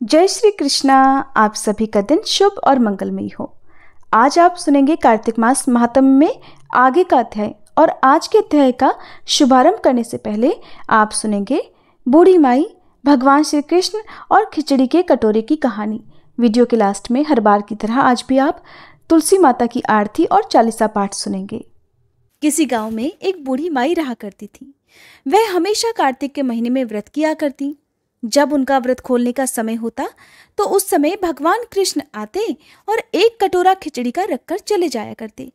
जय श्री कृष्णा। आप सभी का दिन शुभ और मंगलमय हो। आज आप सुनेंगे कार्तिक मास महात्म्य में आगे का अध्याय। और आज के अध्याय का शुभारंभ करने से पहले आप सुनेंगे बूढ़ी माई, भगवान श्री कृष्ण और खिचड़ी के कटोरे की कहानी। वीडियो के लास्ट में हर बार की तरह आज भी आप तुलसी माता की आरती और चालीसा पाठ सुनेंगे। किसी गांव में एक बूढ़ी माई रहा करती थी। वह हमेशा कार्तिक के महीने में व्रत किया करती। जब उनका व्रत खोलने का समय होता तो उस समय भगवान कृष्ण आते और एक कटोरा खिचड़ी का रखकर चले जाया करते।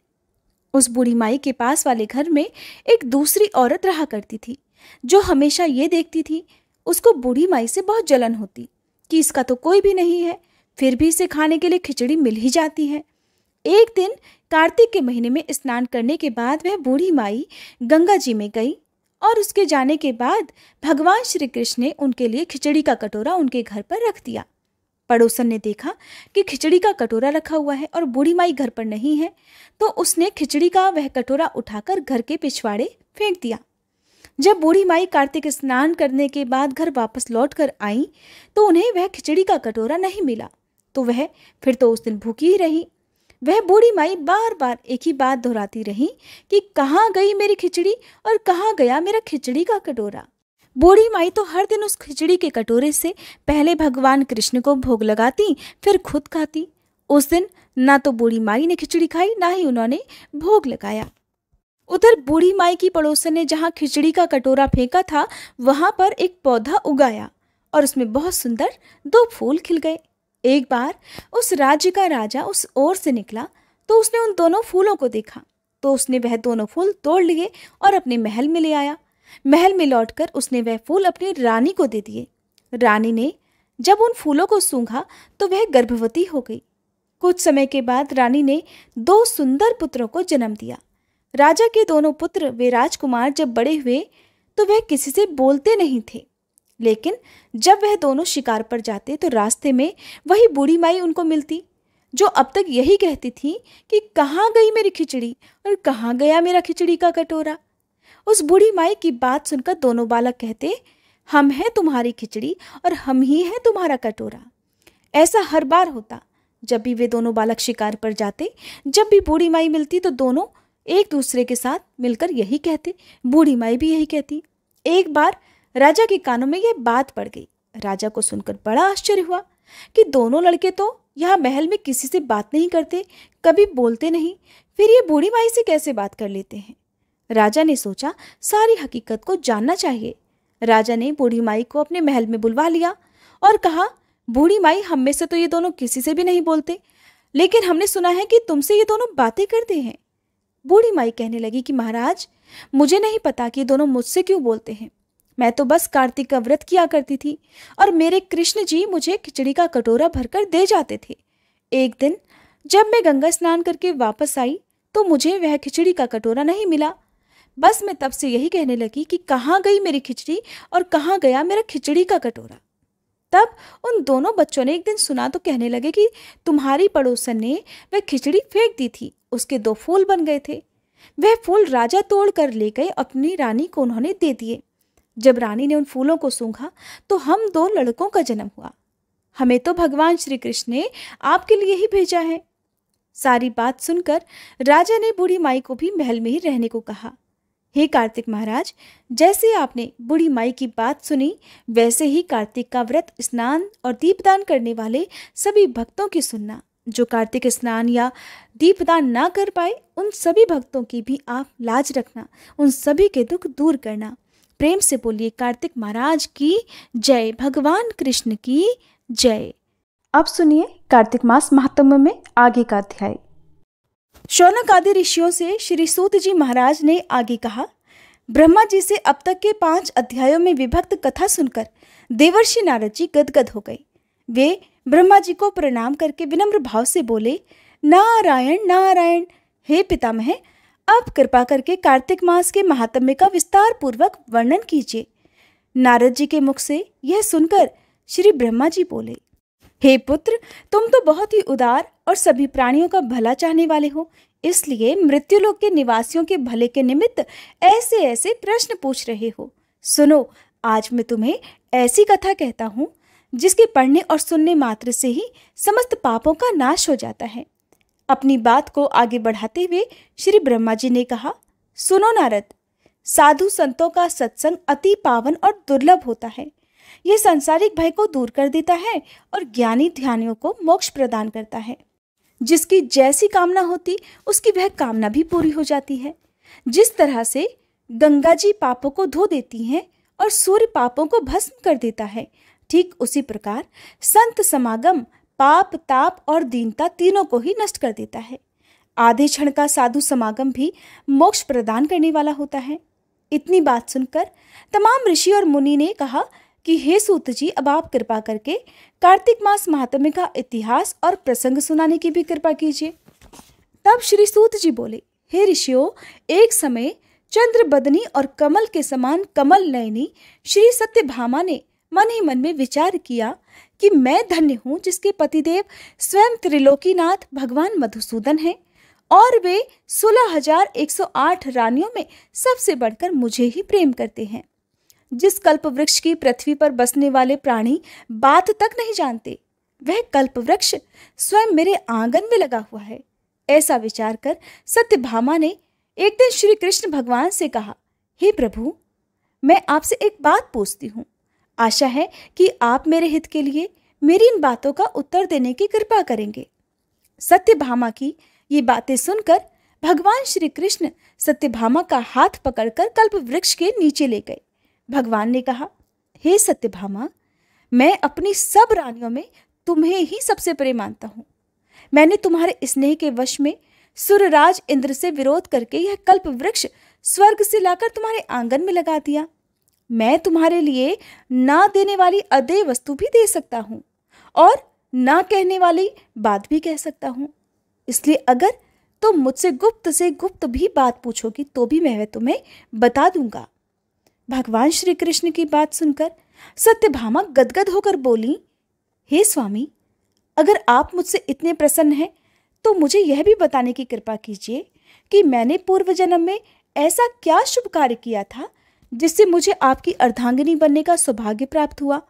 उस बूढ़ी माई के पास वाले घर में एक दूसरी औरत रहा करती थी, जो हमेशा ये देखती थी। उसको बूढ़ी माई से बहुत जलन होती कि इसका तो कोई भी नहीं है, फिर भी इसे खाने के लिए खिचड़ी मिल ही जाती है। एक दिन कार्तिक के महीने में स्नान करने के बाद वह बूढ़ी माई गंगा जी में गई और उसके जाने के बाद भगवान श्री कृष्ण ने उनके लिए खिचड़ी का कटोरा उनके घर पर रख दिया। पड़ोसन ने देखा कि खिचड़ी का कटोरा रखा हुआ है और बूढ़ी माई घर पर नहीं है, तो उसने खिचड़ी का वह कटोरा उठाकर घर के पिछवाड़े फेंक दिया। जब बूढ़ी माई कार्तिक स्नान करने के बाद घर वापस लौट कर आई तो उन्हें वह खिचड़ी का कटोरा नहीं मिला, तो वह फिर तो उस दिन भूखी ही रही। वह बूढ़ी माई बार बार एक ही बात दोहराती रही कि कहाँ गई मेरी खिचड़ी और कहाँ गया मेरा खिचड़ी का कटोरा। बूढ़ी माई तो हर दिन उस खिचड़ी के कटोरे से पहले भगवान कृष्ण को भोग लगाती, फिर खुद खाती। उस दिन ना तो बूढ़ी माई ने खिचड़ी खाई, ना ही उन्होंने भोग लगाया। उधर बूढ़ी माई की पड़ोसन ने जहाँ खिचड़ी का कटोरा फेंका था वहां पर एक पौधा उगाया और उसमें बहुत सुंदर 2 फूल खिल गए। एक बार उस राज्य का राजा उस ओर से निकला तो उसने उन दोनों फूलों को देखा, तो उसने वह दोनों फूल तोड़ लिए और अपने महल में ले आया। महल में लौटकर उसने वह फूल अपनी रानी को दे दिए। रानी ने जब उन फूलों को सूंघा तो वह गर्भवती हो गई। कुछ समय के बाद रानी ने 2 सुंदर पुत्रों को जन्म दिया। राजा के दोनों पुत्र वे राजकुमार जब बड़े हुए तो वह किसी से बोलते नहीं थे, लेकिन जब वह दोनों शिकार पर जाते तो रास्ते में वही बूढ़ी माई उनको मिलती, जो अब तक यही कहती थी कि कहाँ गई मेरी खिचड़ी और कहाँ गया मेरा खिचड़ी का कटोरा। उस बूढ़ी माई की बात सुनकर दोनों बालक कहते, हम हैं तुम्हारी खिचड़ी और हम ही हैं तुम्हारा कटोरा। ऐसा हर बार होता। जब भी वे दोनों बालक शिकार पर जाते, जब भी बूढ़ी माई मिलती तो दोनों एक दूसरे के साथ मिलकर यही कहते, बूढ़ी माई भी यही कहती। एक बार राजा के कानों में यह बात पड़ गई। राजा को सुनकर बड़ा आश्चर्य हुआ कि दोनों लड़के तो यहाँ महल में किसी से बात नहीं करते, कभी बोलते नहीं, फिर ये बूढ़ी माई से कैसे बात कर लेते हैं। राजा ने सोचा सारी हकीकत को जानना चाहिए। राजा ने बूढ़ी माई को अपने महल में बुलवा लिया और कहा, बूढ़ी माई, हम में से तो ये दोनों किसी से भी नहीं बोलते, लेकिन हमने सुना है कि तुमसे ये दोनों बातें करते हैं। बूढ़ी माई कहने लगी कि महाराज, मुझे नहीं पता कि ये दोनों मुझसे क्यों बोलते हैं। मैं तो बस कार्तिक का व्रत किया करती थी और मेरे कृष्ण जी मुझे खिचड़ी का कटोरा भरकर दे जाते थे। एक दिन जब मैं गंगा स्नान करके वापस आई तो मुझे वह खिचड़ी का कटोरा नहीं मिला। बस मैं तब से यही कहने लगी कि कहाँ गई मेरी खिचड़ी और कहाँ गया मेरा खिचड़ी का कटोरा। तब उन दोनों बच्चों ने एक दिन सुना तो कहने लगे कि तुम्हारी पड़ोसन ने वह खिचड़ी फेंक दी थी, उसके 2 फूल बन गए थे। वह फूल राजा तोड़ कर ले गए, अपनी रानी को उन्होंने दे दिए। जब रानी ने उन फूलों को सूंघा तो हम 2 लड़कों का जन्म हुआ। हमें तो भगवान श्री कृष्ण ने आपके लिए ही भेजा है। सारी बात सुनकर राजा ने बूढ़ी माई को भी महल में ही रहने को कहा। हे कार्तिक महाराज, जैसे आपने बूढ़ी माई की बात सुनी वैसे ही कार्तिक का व्रत, स्नान और दीपदान करने वाले सभी भक्तों की सुनना। जो कार्तिक स्नान या दीपदान ना कर पाए उन सभी भक्तों की भी आप लाज रखना, उन सभी के दुख दूर करना। प्रेम से बोलिए कार्तिक महाराज की जय, भगवान कृष्ण की जय। अब सुनिए कार्तिक मास महात्म्य में आगे का अध्याय। शौनक आदि ऋषियों से श्री सूत जी महाराज ने आगे कहा, ब्रह्मा जी से अब तक के 5 अध्यायों में विभक्त कथा सुनकर देवर्षि नारद जी गदगद हो गए। वे ब्रह्मा जी को प्रणाम करके विनम्र भाव से बोले, नारायण नारायण। हे पितामह, अब कृपा करके कार्तिक मास के महात्म्य का विस्तार पूर्वक वर्णन कीजिए। नारद जी के मुख से यह सुनकर श्री ब्रह्मा जी बोले, हे पुत्र, तुम तो बहुत ही उदार और सभी प्राणियों का भला चाहने वाले हो, इसलिए मृत्युलोक के निवासियों के भले के निमित्त ऐसे ऐसे प्रश्न पूछ रहे हो। सुनो, आज मैं तुम्हें ऐसी कथा कहता हूँ जिसके पढ़ने और सुनने मात्र से ही समस्त पापों का नाश हो जाता है। अपनी बात को आगे बढ़ाते हुए श्री ब्रह्मा जी ने कहा, सुनो नारद, साधु संतों का सत्संग अति पावन और दुर्लभ होता है। यह सांसारिक भय को दूर कर देता है और ज्ञानी ध्यानियों को मोक्ष प्रदान करता है। जिसकी जैसी कामना होती उसकी वह कामना भी पूरी हो जाती है। जिस तरह से गंगा जी पापों को धो देती हैं और सूर्य पापों को भस्म कर देता है, ठीक उसी प्रकार संत समागम पाप, ताप और दीनता तीनों को ही नष्ट कर देता है। आधे क्षण का साधु समागम भी मोक्ष प्रदान करने वाला होता है। इतनी बात सुनकर तमाम ऋषि और मुनि ने कहा कि हे सूत जी, अब आप कृपा करके कार्तिक मास महात्म्य का इतिहास और प्रसंग सुनाने की भी कृपा कीजिए। तब श्री सूत जी बोले, हे ऋषियों, एक समय चंद्र बदनी और कमल के समान कमल नयनी श्री सत्यभामा ने मन ही मन में विचार किया कि मैं धन्य हूँ जिसके पतिदेव स्वयं त्रिलोकीनाथ भगवान मधुसूदन हैं और वे 16,108 रानियों में सबसे बढ़कर मुझे ही प्रेम करते हैं। जिस कल्प वृक्ष की पृथ्वी पर बसने वाले प्राणी बात तक नहीं जानते, वह कल्प वृक्ष स्वयं मेरे आंगन में लगा हुआ है। ऐसा विचार कर सत्यभामा ने एक दिन श्री कृष्ण भगवान से कहा, हे प्रभु, मैं आपसे एक बात पूछती हूँ। आशा है कि आप मेरे हित के लिए मेरी इन बातों का उत्तर देने की कृपा करेंगे। सत्यभामा की ये बातें सुनकर भगवान श्री कृष्ण सत्यभामा का हाथ पकड़कर कल्प वृक्ष के नीचे ले गए। भगवान ने कहा, हे सत्यभामा, मैं अपनी सब रानियों में तुम्हें ही सबसे प्रिय मानता हूँ। मैंने तुम्हारे स्नेह के वश में सुरराज इंद्र से विरोध करके यह कल्प वृक्ष स्वर्ग से लाकर तुम्हारे आंगन में लगा दिया। मैं तुम्हारे लिए ना देने वाली अदेय वस्तु भी दे सकता हूँ और ना कहने वाली बात भी कह सकता हूँ। इसलिए अगर तुम मुझसे गुप्त से गुप्त भी बात पूछोगी तो भी मैं तुम्हें बता दूंगा। भगवान श्री कृष्ण की बात सुनकर सत्यभामा गदगद होकर बोली, हे स्वामी, अगर आप मुझसे इतने प्रसन्न हैं तो मुझे यह भी बताने की कृपा कीजिए कि मैंने पूर्व जन्म में ऐसा क्या शुभ कार्य किया था जिससे मुझे आपकी अर्धांगिनी बनने का सौभाग्य प्राप्त हुआ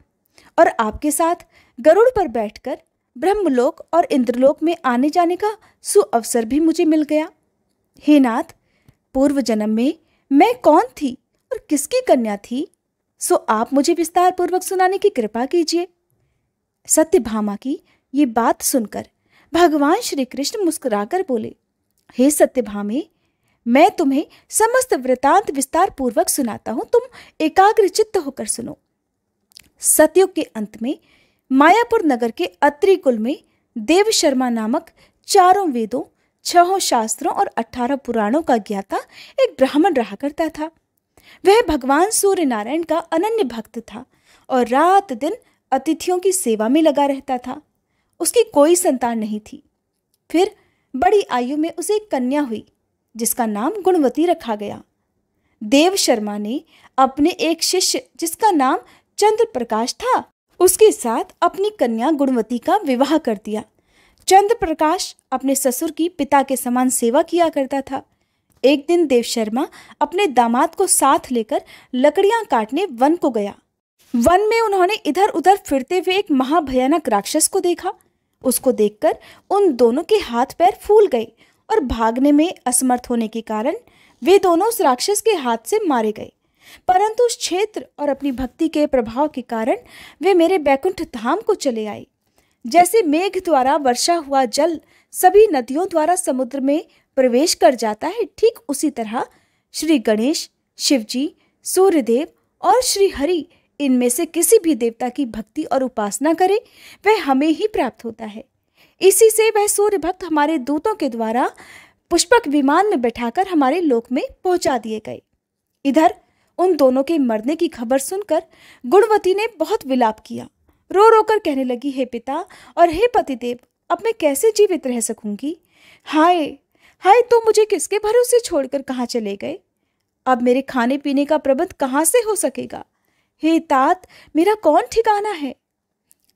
और आपके साथ गरुड़ पर बैठकर ब्रह्मलोक और इंद्रलोक में आने जाने का सुअवसर भी मुझे मिल गया। हे नाथ, पूर्व जन्म में मैं कौन थी और किसकी कन्या थी, सो आप मुझे विस्तार पूर्वक सुनाने की कृपा कीजिए। सत्यभामा की ये बात सुनकर भगवान श्री कृष्ण मुस्कुराकर बोले, हे सत्यभामे, मैं तुम्हें समस्त वृतांत विस्तार पूर्वक सुनाता हूं, तुम एकाग्र चित्त होकर सुनो। सतयुग के अंत में मायापुर नगर के अत्रि कुल में देव शर्मा नामक 4 वेदों, 6 शास्त्रों और 18 पुराणों का ज्ञाता एक ब्राह्मण रहा करता था। वह भगवान सूर्य नारायण का अनन्य भक्त था और रात दिन अतिथियों की सेवा में लगा रहता था। उसकी कोई संतान नहीं थी। फिर बड़ी आयु में उसे एक कन्या हुई जिसका नाम गुणवती रखा गया। देव शर्मा ने अपने एक शिष्य जिसका नाम चंद्र प्रकाश था, उसके साथ अपनी कन्या गुणवती का विवाह कर दिया। चंद्र प्रकाश अपने ससुर की पिता के समान सेवा किया करता था। एक दिन देव शर्मा अपने दामाद को साथ लेकर लकड़ियां काटने वन को गया। वन में उन्होंने इधर उधर फिरते हुए एक महाभयानक राक्षस को देखा। उसको देखकर उन दोनों के हाथ पैर फूल गए और भागने में असमर्थ होने के कारण वे दोनों उस राक्षस के हाथ से मारे गए। परंतु उस क्षेत्र और अपनी भक्ति के प्रभाव के कारण वे मेरे बैकुंठ धाम को चले आए। जैसे मेघ द्वारा वर्षा हुआ जल सभी नदियों द्वारा समुद्र में प्रवेश कर जाता है, ठीक उसी तरह श्री गणेश, शिवजी, सूर्यदेव और श्री हरि, इनमें से किसी भी देवता की भक्ति और उपासना करे वह हमें ही प्राप्त होता है। इसी से वह सूर्य भक्त हमारे दूतों के द्वारा पुष्पक विमान में बैठाकर हमारे लोक में पहुंचा दिए गए। इधर उन दोनों के मरने की खबर सुनकर गुणवती ने बहुत विलाप किया। रो रो कर कहने लगी, हे पिता और हे पतिदेव, अब मैं कैसे जीवित रह सकूंगी? हाय हाय, तो मुझे किसके भरोसे छोड़कर कहाँ चले गए? अब मेरे खाने पीने का प्रबंध कहाँ से हो सकेगा? हे तात, मेरा कौन ठिकाना है?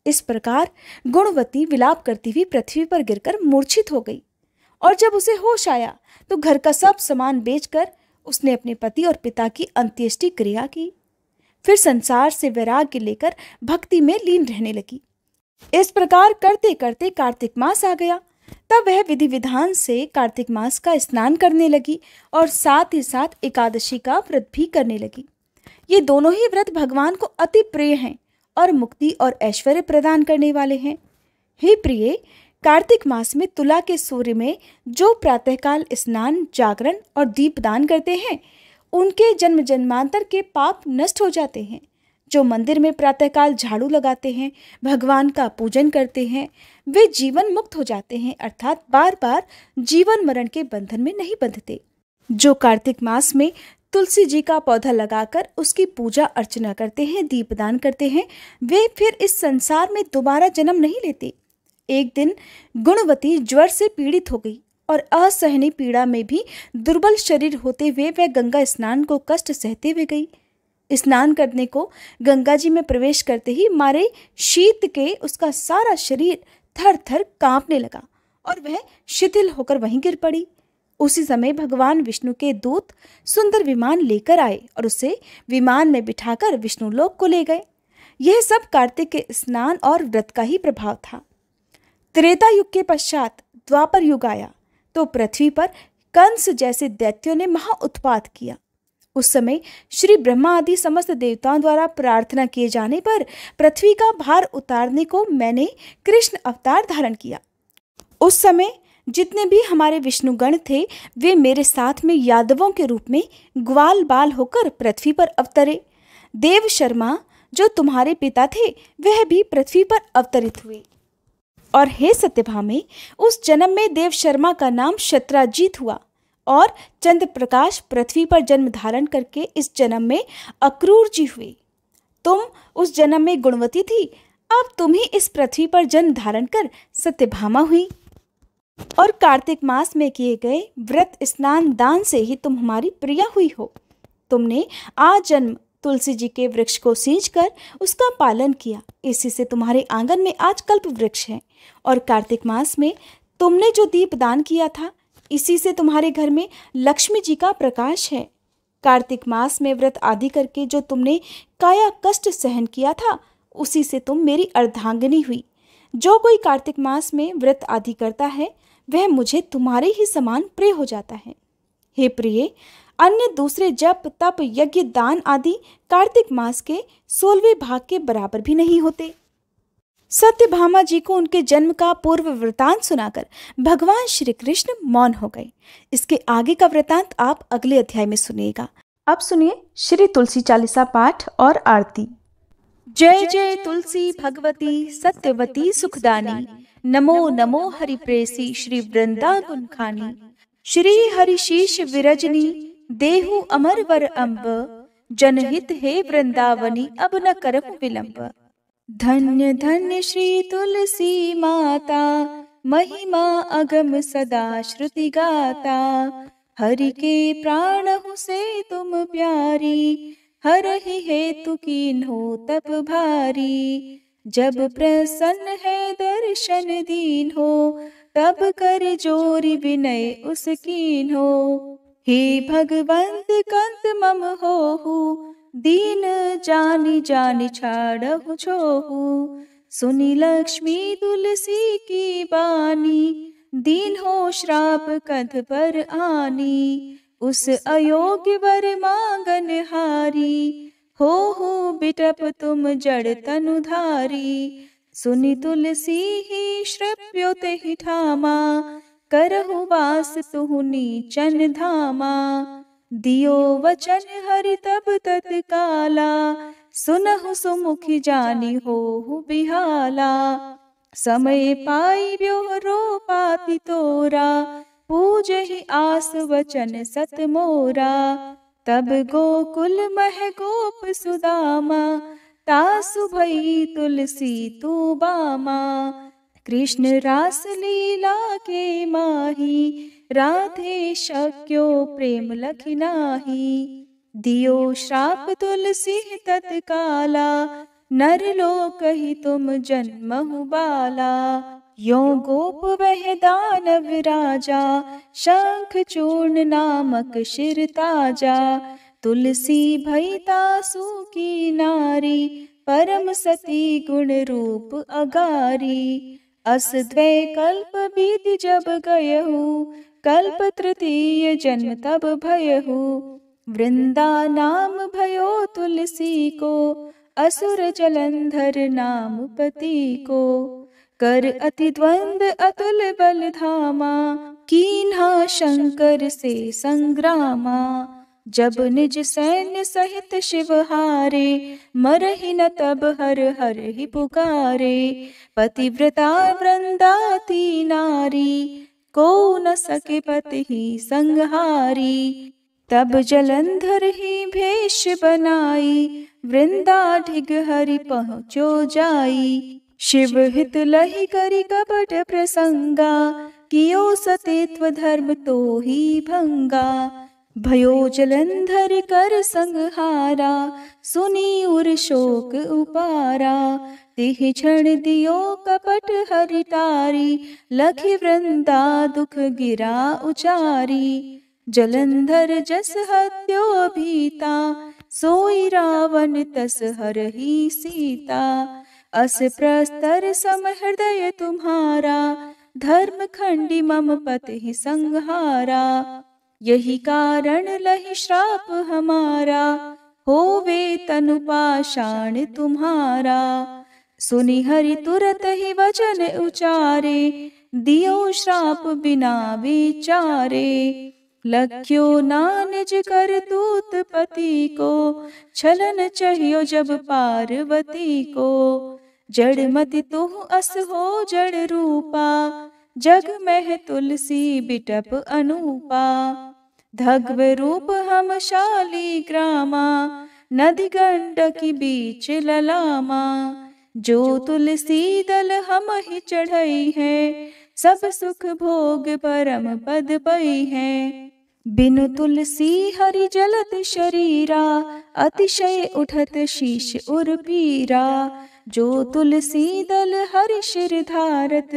इस प्रकार गुणवती विलाप करती हुई पृथ्वी पर गिरकर मूर्छित हो गई और जब उसे होश आया तो घर का सब सामान बेचकर उसने अपने पति और पिता की अंत्येष्टि क्रिया की। फिर संसार से वैराग्य लेकर भक्ति में लीन रहने लगी। इस प्रकार करते करते कार्तिक मास आ गया। तब वह विधि विधान से कार्तिक मास का स्नान करने लगी और साथ ही साथ एकादशी का व्रत भी करने लगी। ये दोनों ही व्रत भगवान को अति प्रिय हैं और मुक्ति और ऐश्वर्य प्रदान करने वाले हैं। हे प्रिय, कार्तिक मास में तुला के सूर्य में जो प्रातःकाल स्नान, जागरण और दीपदान करते हैं, उनके जन्म जन्मांतर के पाप नष्ट हो जाते हैं। जो मंदिर में प्रातःकाल झाड़ू लगाते हैं, भगवान का पूजन करते हैं, वे जीवन मुक्त हो जाते हैं, अर्थात बार बार जीवन मरण के बंधन में नहीं बंधते। जो कार्तिक मास में तुलसी जी का पौधा लगाकर उसकी पूजा अर्चना करते हैं, दीपदान करते हैं, वे फिर इस संसार में दोबारा जन्म नहीं लेते। एक दिन गुणवती ज्वर से पीड़ित हो गई और असहनीय पीड़ा में भी दुर्बल शरीर होते हुए वह गंगा स्नान को कष्ट सहते हुए गई। स्नान करने को गंगा जी में प्रवेश करते ही मारे शीत के उसका सारा शरीर थर थर कांपने लगा और वह शिथिल होकर वहीं गिर पड़ी। उसी समय भगवान विष्णु के दूत सुंदर विमान लेकर आए और उसे विमान में बिठाकर विष्णु लोक को ले गए। यह सब कार्तिक के स्नान और व्रत का ही प्रभाव था। त्रेता युग के पश्चात द्वापर युग आया तो पृथ्वी पर कंस जैसे दैत्यों ने महा उत्पात किया। उस समय श्री ब्रह्मा आदि समस्त देवताओं द्वारा प्रार्थना किए जाने पर पृथ्वी का भार उतारने को मैंने कृष्ण अवतार धारण किया। उस समय जितने भी हमारे विष्णुगण थे, वे मेरे साथ में यादवों के रूप में ग्वाल बाल होकर पृथ्वी पर अवतरे। देव शर्मा जो तुम्हारे पिता थे, वह भी पृथ्वी पर अवतरित हुए। और हे सत्यभामे, उस जन्म में देव शर्मा का नाम शत्राजीत हुआ और चंद्र प्रकाश पृथ्वी पर जन्म धारण करके इस जन्म में अक्रूर जी हुए। तुम उस जन्म में गुणवती थी, अब तुम ही इस पृथ्वी पर जन्म धारण कर सत्यभामा हुई। और कार्तिक मास में किए गए व्रत, स्नान, दान से ही तुम हमारी प्रिया हुई हो। तुमने आज जन्म तुलसी जी के वृक्ष को सींचकर उसका पालन किया, इसी से तुम्हारे आंगन में आज कल्प वृक्ष है। और कार्तिक मास में तुमने जो दीप दान किया था, इसी से तुम्हारे घर में लक्ष्मी जी का प्रकाश है। कार्तिक मास में व्रत आदि करके जो तुमने काया कष्ट सहन किया था, उसी से तुम मेरी अर्धांगिनी हुई। जो कोई कार्तिक मास में व्रत आदि करता है, वह मुझे तुम्हारे ही समान प्रिय हो जाता है। हे प्रिय, अन्य दूसरे जप, तप, यज्ञ, दान आदि कार्तिक मास के 16वें भाग के बराबर भी नहीं होते। सत्यभामा जी को उनके जन्म का पूर्व वृतांत सुनाकर भगवान श्री कृष्ण मौन हो गए। इसके आगे का वृतांत आप अगले अध्याय में सुनिएगा। अब सुनिए श्री तुलसी चालीसा पाठ और आरती। जय जय तुलसी भगवती सत्यवती सुखदानी, नमो नमो हरि प्रेसी श्री वृंदा गुणखानी। श्री हरि शीश विरजनी, देहु अमर वर अम्ब, जनहित हे वृंदावनी, अब न करहु विलंब। धन्य धन्य श्री तुलसी माता, महिमा अगम सदा श्रुति गाता। हरि के प्राणहु से तुम प्यारी, हरहि हेतु कीन्हो तप भारी। जब प्रसन्न है दर्शन दीन हो, तब कर जोरी विनय उस कीन्हो। हे भगवंत कंत मम होहु, दीन जानि जानि छाड़हु छोहु। सुनी लक्ष्मी तुलसी की बानी, दीन हो श्राप कध पर आनी। उस अयोग्य वर मांगन हारी, हो बिटप तुम जड़ तनुधारी। सुनी तुलसी ही श्रव्यो तेहि ठामा, करहु वास तुहु नीचन धामा। दियो वचन हरि तब तत्काला, सुनहु सुमुखी जानी होहु बिहाला। समय पाई ब्योहरो पाति तोरा, पूजहि आस वचन सत मोरा। तब गोकुल मह गोप सुदामा, तासु भई तुलसी तू बामा। कृष्ण रास लीला के माही, राधे शक्यो प्रेम लखि नाही। दियो श्राप तुलसी तत्काला, नर लोक ही तुम जन्महु बाला। यो गोप वह दानव राजा, शंख चूर्ण नामक शिर ताजा। तुलसी भई तासु की नारी, परम सती गुण रूप अगारी। अस द्वै कल्प बीति जब गयहु, कल्प तृतीय जन्म तब भयहु। वृंदा नाम भयो तुलसी को, असुर जलंधर नाम पति को। कर अति द्वंद अतुल बल धामा, कीन्हा शंकर से संग्रामा। जब निज सैन्य सहित शिव हारे, मरहि न तब हर हर ही पुकारे। पतिव्रता वृंदाती नारी, को न सके पति ही संहारी। तब जलंधर ही भेष बनाई, वृंदा ढिग हरि पहुँचो जाई। शिव हित लहि करि कपट प्रसंगा, कियो सतीत्व धर्म तो ही भंगा। भयो जलंधर कर संहारा, सुनी उर शोक उपारा। तिह क्षण दियो कपट हरि टारी, लखि वृंदा दुख गिरा उचारी। जलंधर जस हत्यो भीता, सोई रावण तस हरहि सीता। अस प्रस्तर सम हृदय तुम्हारा, धर्म खंडी मम पति संहारा। यही कारण लहि श्राप हमारा, होवे तनु पाषाण तुम्हारा। सुनि हरि तुरत ही वचन उचारे, दियो श्राप बिना विचारे। लख्यो ना निज कर दूत पति को, छलन चाहियो जब पार्वती को। जड़ मति तुह अस हो जड़ रूपा, जग में तुलसी बिटप अनूपा। धग्व रूप हम शाली ग्रामा, नदी गंडकी बीच ललामा। जो तुलसी दल हम ही चढ़ई है, सब सुख भोग परम पद पई है। बिनु तुलसी हरि जलत शरीरा, अतिशय उठत शीश उर पीरा। जो तुलसी दल हरि शिर धारत,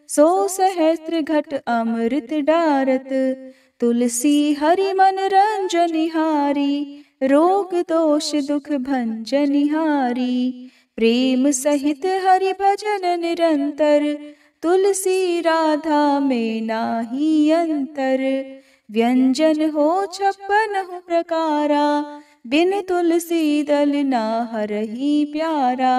सो सहस्त्र घट अमृत डारत। तुलसी हरि मन रंजनिहारी, रोग दोष दुख भंजनिहारी। प्रेम सहित हरि भजन निरंतर, तुलसी राधा में नाही अंतर। व्यंजन हो 56 प्रकारा, बिन तुलसी दल ना हरहि प्यारा।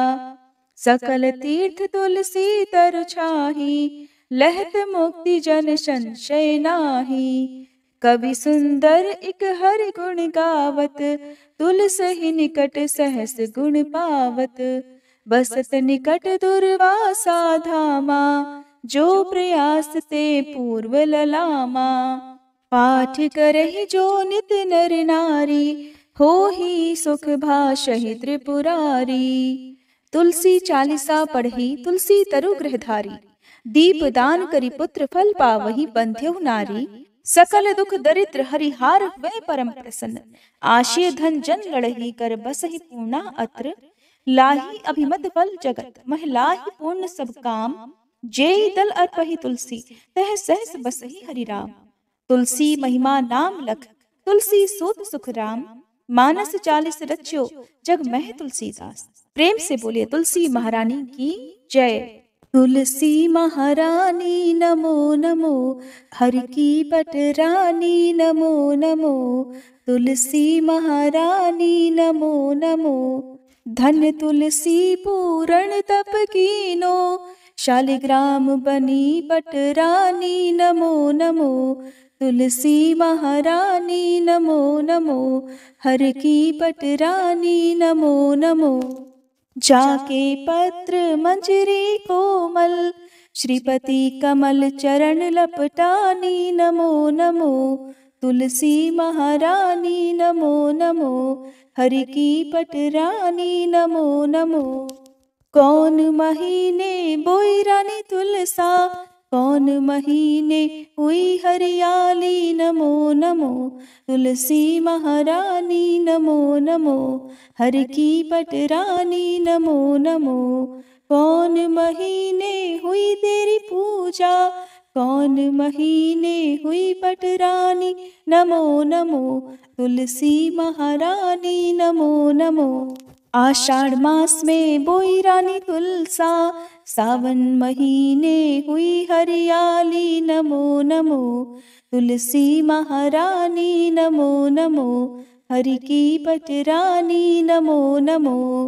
सकल तीर्थ तुलसी तर छाही, लहत मुक्ति जन संशय नाही। कवि सुंदर एक हरि गुण गावत, तुलसी निकट सहस गुण पावत। बसत निकट दुर्वासा धामा, जो प्रयास ते पूर्व ललामा। पाठ करहि जो नित नर नारी, हो ही सुख भाषहि त्रिपुरारी। तुलसी चालीसा पढ़ी तुलसी तरु गृहधारी, दीप दान करी पुत्र फल पावहि बंध्यहु नारी। सकल दुख दरिद्र हरिहार हुए परम प्रसन्न, आशय धन जन लड़ही कर बसहि पूर्णा अत्र। लाही अभिमत फल जगत महिलाहि पूर्ण सब काम, जेहि दल अर्पहि तुलसी तह सहस बसहि हरि राम। तुलसी महिमा नाम लख, तुलसी सूत सुख राम। मानस 40 रच्यो जग मह तुलसीदास। प्रेम से बोलिए तुलसी महारानी की जय। तुलसी महारानी नमो नमो, हरि की पटरानी नमो नमो। तुलसी महारानी नमो नमो, धन्य तुलसी पूरण तप कीनो। शालिग्राम बनी पटरानी नमो नमो। तुलसी महारानी नमो नमो, हर की पटरानी नमो नमो। जाके पत्र मंजरी कोमल, श्रीपति कमल चरण लपटानी नमो नमो। तुलसी महारानी नमो नमो, हरि की पटरानी नमो नमो। कौन महीने बोई रानी तुलसा, कौन महीने हुई हरियाली नमो नमो। तुलसी महारानी नमो नमो, हरि की पटरानी नमो नमो। कौन महीने हुई तेरी पूजा, कौन महीने हुई पटरानी, नमो नमो तुलसी महारानी, नमो नमो। आषाढ़ मास में बोई रानी तुलसा, सावन महीने हुई हरियाली, नमो नमो तुलसी महारानी, नमो नमो हरि की पटरानी, नमो नमो।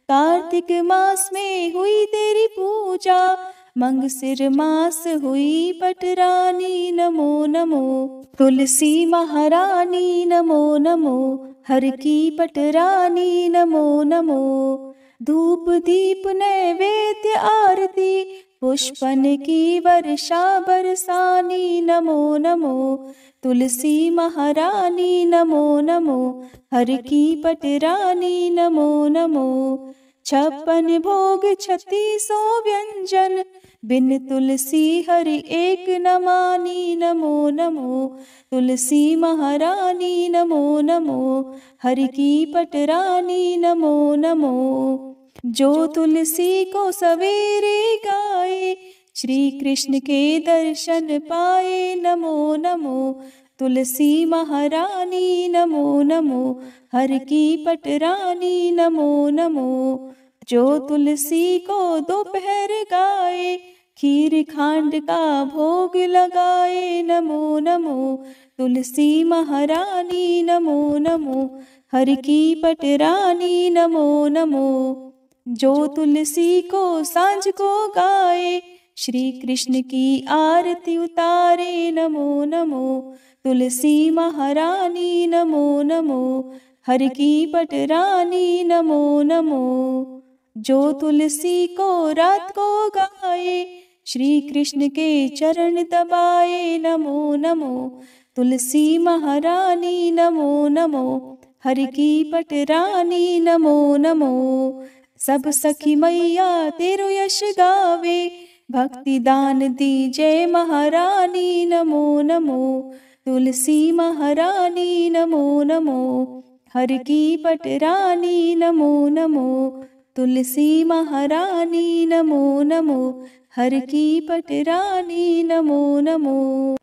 कार्तिक मास में हुई तेरी पूजा, मंगसिर मास हुई पटरानी, नमो नमो तुलसी महारानी, नमो नमो हर की पटरानी, नमो नमो। धूप दीप नैवेद्य आरती, पुष्पन की वर्षा बरसानी, नमो नमो तुलसी महारानी, नमो नमो हर की पटरानी, नमो नमो। 56 भोग 3600 व्यंजन, बिन तुलसी हरि एक न मानी, नमो नमो तुलसी महारानी, नमो नमो हरि की पटरानी, नमो नमो। जो तुलसी को सवेरे गाए, श्री कृष्ण के दर्शन पाए, नमो नमो तुलसी महारानी, नमो नमो हर की पटरानी, नमो नमो। जो तुलसी को दोपहर गाए, खीर खांड का भोग लगाए, नमो नमो तुलसी महारानी, नमो नमो हर की पटरानी, नमो नमो। जो तुलसी को सांझ को गाए, श्री कृष्ण की आरती उतारे, नमो नमो तुलसी महारानी, नमो नमो हर की पटरानी, नमो नमो। जो तुलसी को रात को गाए, श्री कृष्ण के चरण दबाए, नमो नमो तुलसी महारानी, नमो नमो हर की पटरानी, नमो नमो। सब सखी मैया तेरो यश गावे, भक्ति दान दी जय महारानी, नमो नमो तुलसी महारानी, नमो नमो हर की पटरानी, नमो नमो तुलसी महारानी, नमो नमो हर की पटरानी, नमो नमो।